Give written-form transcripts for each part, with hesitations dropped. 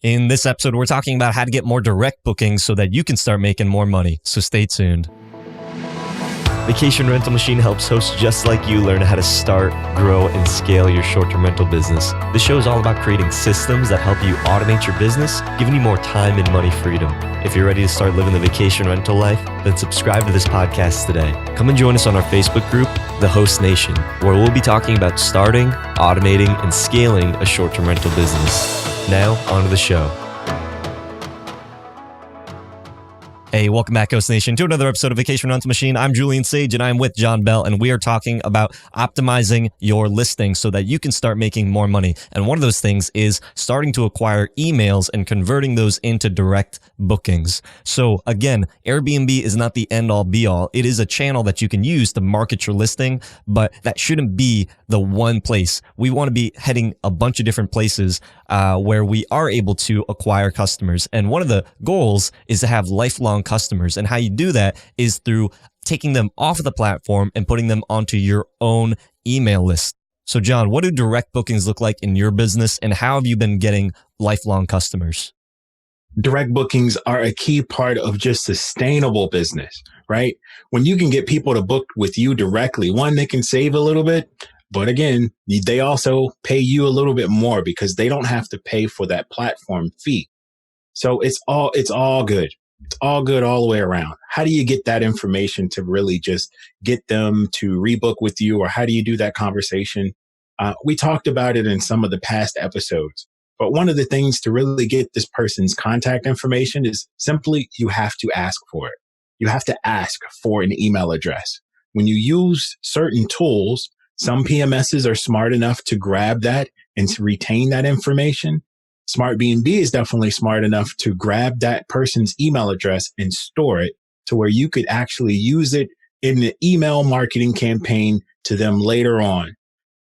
In this episode, we're talking about how to get more direct bookings so that you can start making more money. So stay tuned. Vacation Rental Machine helps hosts just like you learn how to start, grow, and scale your short-term rental business. This show is all about creating systems that help you automate your business, giving you more time and money freedom. If you're ready to start living the vacation rental life, then subscribe to this podcast today. Come and join us on our Facebook group, The Host Nation, where we'll be talking about starting, automating, and scaling a short-term rental business. Now, on to the show. Hey, welcome back, Host Nation, to another episode of Vacation Rental Machine. I'm Julian Sage, and I'm with John Bell, and we are talking about optimizing your listing so that you can start making more money. And one of those things is starting to acquire emails and converting those into direct bookings. So again, Airbnb is not the end-all, be-all. It is a channel that you can use to market your listing, but that shouldn't be the one place. We want to be heading a bunch of different places where we are able to acquire customers. And one of the goals is to have lifelong customers. And how you do that is through taking them off of the platform and putting them onto your own email list. So John, what do direct bookings look like in your business, and how have you been getting lifelong customers? Direct bookings are a key part of just sustainable business, right? When you can get people to book with you directly, one, they can save a little bit, but again, they also pay you a little bit more because they don't have to pay for that platform fee. So it's all good. It's all good all the way around. How do you get that information to really just get them to rebook with you, or how do you do that conversation? We talked about it in some of the past episodes, but one of the things to really get this person's contact information is simply you have to ask for it. You have to ask for an email address. When you use certain tools, some PMSs are smart enough to grab that and to retain that information. SmartBnB is definitely smart enough to grab that person's email address and store it to where you could actually use it in the email marketing campaign to them later on.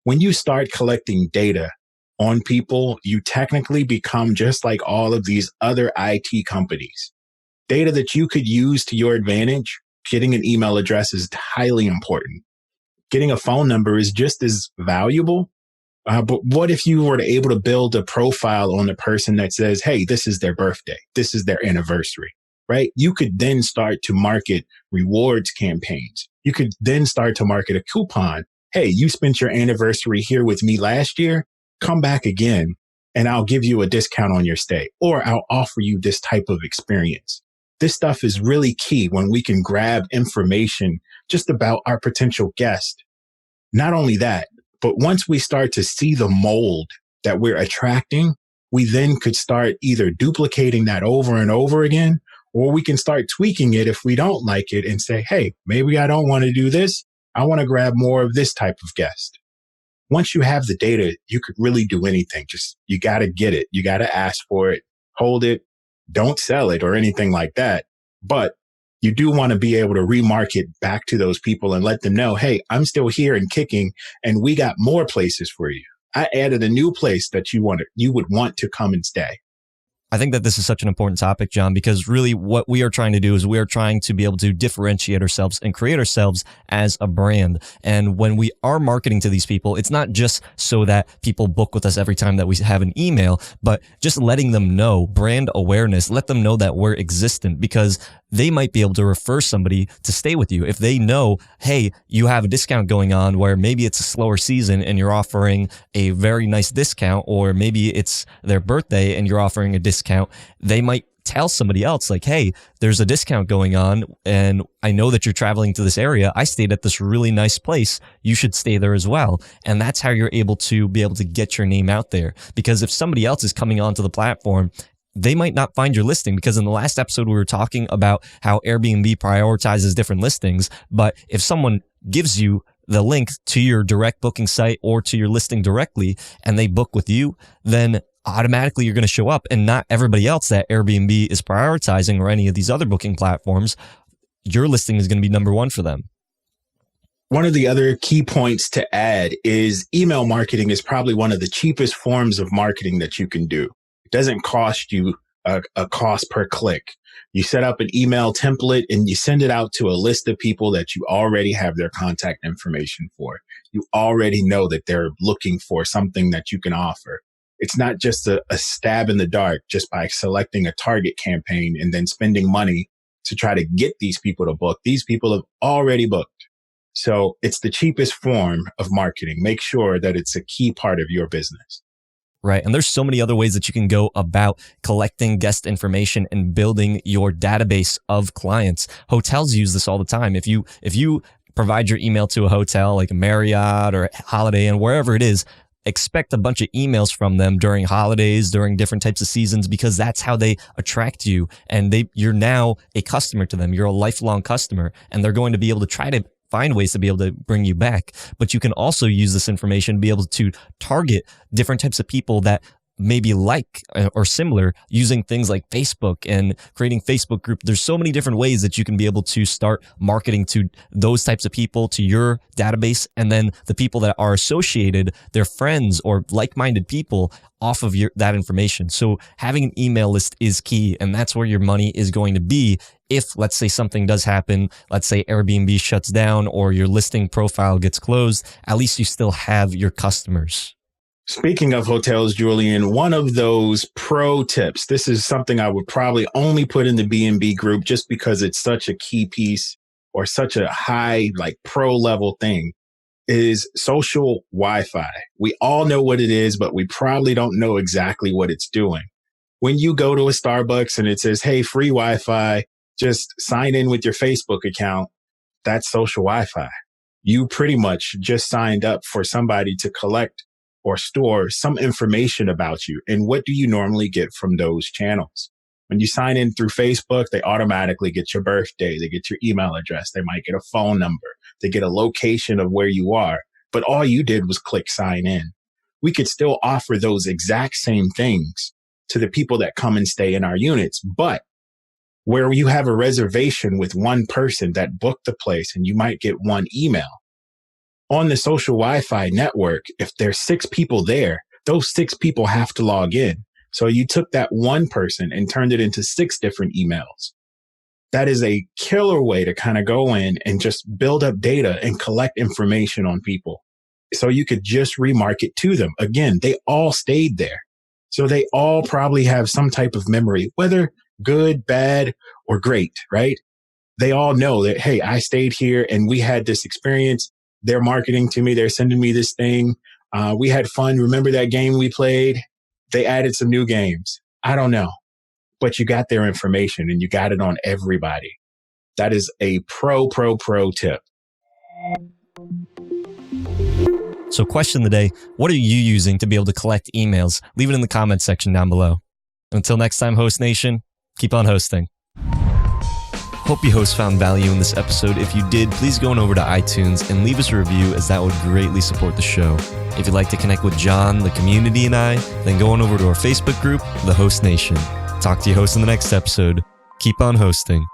When you start collecting data on people, you technically become just like all of these other IT companies. Data that you could use to your advantage, getting an email address is highly important. Getting a phone number is just as valuable. But what if you were able to build a profile on a person that says, hey, this is their birthday, this is their anniversary, right? You could then start to market rewards campaigns. You could then start to market a coupon. Hey, you spent your anniversary here with me last year. Come back again and I'll give you a discount on your stay, or I'll offer you this type of experience. This stuff is really key when we can grab information just about our potential guest. Not only that, but once we start to see the mold that we're attracting, we then could start either duplicating that over and over again, or we can start tweaking it if we don't like it and say, hey, maybe I don't want to do this. I want to grab more of this type of guest. Once you have the data, you could really do anything. Just, you got to get it. You got to ask for it, hold it, don't sell it or anything like that. But you do want to be able to remarket back to those people and let them know, hey, I'm still here and kicking, and we got more places for you. I added a new place that you would want to come and stay. I think that this is such an important topic, John, because really what we are trying to do is we are trying to be able to differentiate ourselves and create ourselves as a brand. And when we are marketing to these people, it's not just so that people book with us every time that we have an email, but just letting them know, brand awareness, let them know that we're existent, because they might be able to refer somebody to stay with you. If they know, hey, you have a discount going on where maybe it's a slower season and you're offering a very nice discount, or maybe it's their birthday and you're offering a discount, they might tell somebody else like, hey, there's a discount going on and I know that you're traveling to this area. I stayed at this really nice place. You should stay there as well. And that's how you're able to get your name out there. Because if somebody else is coming onto the platform, they might not find your listing, because in the last episode, we were talking about how Airbnb prioritizes different listings. But if someone gives you the link to your direct booking site or to your listing directly and they book with you, then automatically you're going to show up, and not everybody else that Airbnb is prioritizing or any of these other booking platforms. Your listing is going to be number one for them. One of the other key points to add is email marketing is probably one of the cheapest forms of marketing that you can do. It doesn't cost you a cost per click. You set up an email template and you send it out to a list of people that you already have their contact information for. You already know that they're looking for something that you can offer. It's not just a stab in the dark just by selecting a target campaign and then spending money to try to get these people to book. These people have already booked. So it's the cheapest form of marketing. Make sure that it's a key part of your business. Right. And there's so many other ways that you can go about collecting guest information and building your database of clients. Hotels use this all the time. If you provide your email to a hotel like a Marriott or Holiday Inn, wherever it is, expect a bunch of emails from them during holidays, during different types of seasons, because that's how they attract you. And you're now a customer to them. You're a lifelong customer, and they're going to be able to try to find ways to be able to bring you back. But you can also use this information to be able to target different types of people that maybe like or similar, using things like Facebook and creating Facebook group. There's so many different ways that you can be able to start marketing to those types of people, to your database, and then the people that are associated, their friends or like-minded people, off of that information. So having an email list is key, and that's where your money is going to be. If, let's say, something does happen, let's say Airbnb shuts down or your listing profile gets closed, at least you still have your customers. Speaking of hotels, Julian, one of those pro tips, this is something I would probably only put in the B&B group just because it's such a key piece or such a high, like pro level thing, is social Wi-Fi. We all know what it is, but we probably don't know exactly what it's doing. When you go to a Starbucks and it says, hey, free Wi-Fi, just sign in with your Facebook account, that's social Wi-Fi. You pretty much just signed up for somebody to collect or store some information about you. And what do you normally get from those channels? When you sign in through Facebook, they automatically get your birthday, they get your email address, they might get a phone number, they get a location of where you are. But all you did was click sign in. We could still offer those exact same things to the people that come and stay in our units. But where you have a reservation with one person that booked the place and you might get one email, on the social Wi-Fi network, if there's 6 people there, those 6 people have to log in. So you took that one person and turned it into 6 different emails. That is a killer way to kind of go in and just build up data and collect information on people. So you could just remarket to them. Again, they all stayed there. So they all probably have some type of memory, whether good, bad, or great, right? They all know that, hey, I stayed here and we had this experience. They're marketing to me. They're sending me this thing. We had fun. Remember that game we played? They added some new games. I don't know. But you got their information and you got it on everybody. That is a pro tip. So question of the day, what are you using to be able to collect emails? Leave it in the comments section down below. Until next time, Host Nation, keep on hosting. Hope you hosts found value in this episode. If you did, please go on over to iTunes and leave us a review, as that would greatly support the show. If you'd like to connect with John, the community, and I, then go on over to our Facebook group, The Host Nation. Talk to you hosts in the next episode. Keep on hosting.